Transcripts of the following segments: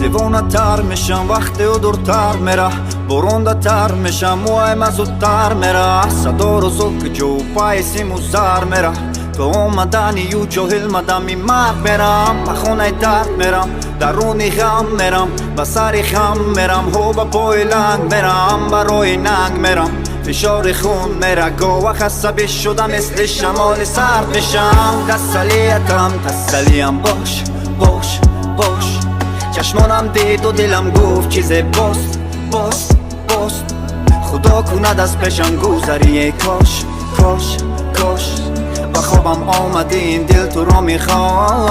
دیوانه‌تر میشم وقتی او دورتر میره، برنده‌تر میشم موهایم زودتر میره. صدا رو زک جو پای سیم و زر میره، تو اومدنی یو جاهل مدم این مرد میرم. به خونه درد میرم، درونی غم میرم، به سری خم میرم، هو به پای لنگ میرم، برای ننگ میرم، فشار خون میره. گاه عصبی شدم مثل شمال سرد میشم. تسلیتم تسلیم باش باش باش، چشمانم دید و دلم گفت چیز باست باست باست. خدا کند از پیشم گذری کاش کاش کاش. به خوابم آمده این دل تو را میخواد،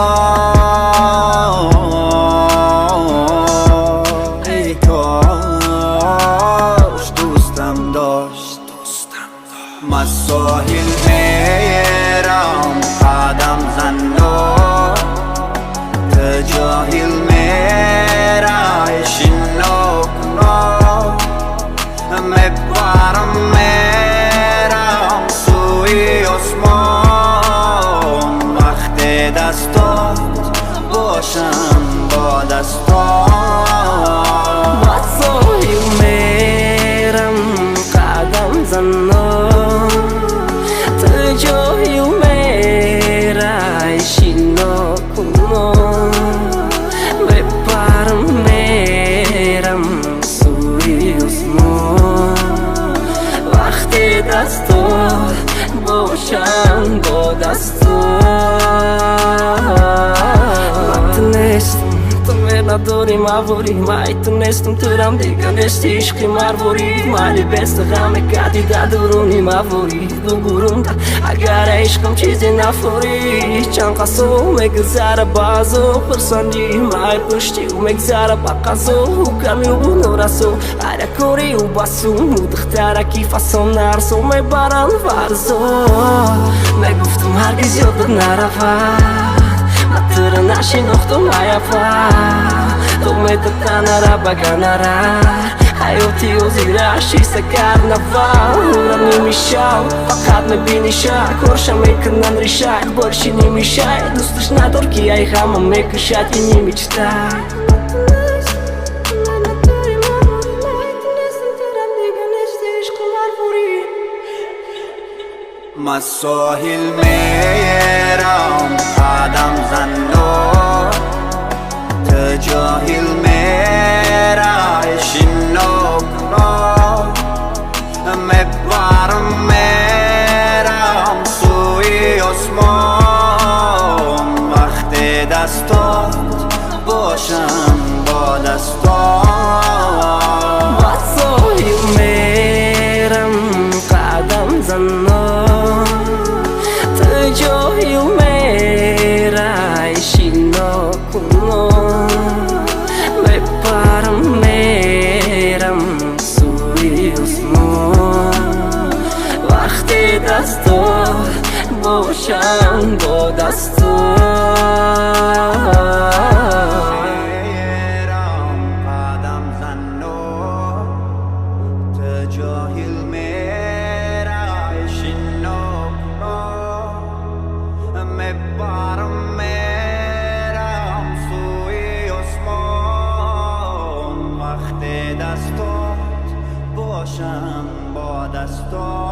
ای کاش دوستم داشت. من ساحل میرم قدم زندان، تو جاهل میرای شناکنا. میبرم میرم سوی آسمان، وقتی دستات باشم با دستان. من ساحل میرم قدم زندان، تو جاهل میرای شناکنا. میبرم میرم سوی آسمان، وقتی دستات باشم با دستات. تو نداری مواری، من تونستم ترم دیگه نشتی عشقی مرواری. مالی بست غم کردی در درونی مواری، بگورم اگر عشقم چیزی نفوری. چند قصو مگذره بازو پرسندی مای پشتی و مگذره با قصو کمی و نورسو هر کوری و باسو مدختره کی فاسون نرسو میبرن فرزو. میگفتم هرگز یادت نرفت، تر نشناختم عیفا. تو میتتنره بگنره حیاتی و زیرشی سکر نفر نمیشه، فقط میبینی شک کارشم میکنن ریشک بارشی نمیشه. دوستش ندار که ای غمم میکشد که نمیچته. من ساحل میرم قدم زندان، تو جاهل میرای شناکنا. میبرم میرم سوی آسمان، وقتی دستات باشم با دستان. من ساحل میرم قدم زندان، تو جاهل میرای شناکنا. میبرم میرم سوی آسمان، وقتی دستات باشم با دستات. میرم قدم زندان، تو جاهل میرای شناکنا. میبرم میرم سوی آسمان، وقتی دستات باشم با دستات.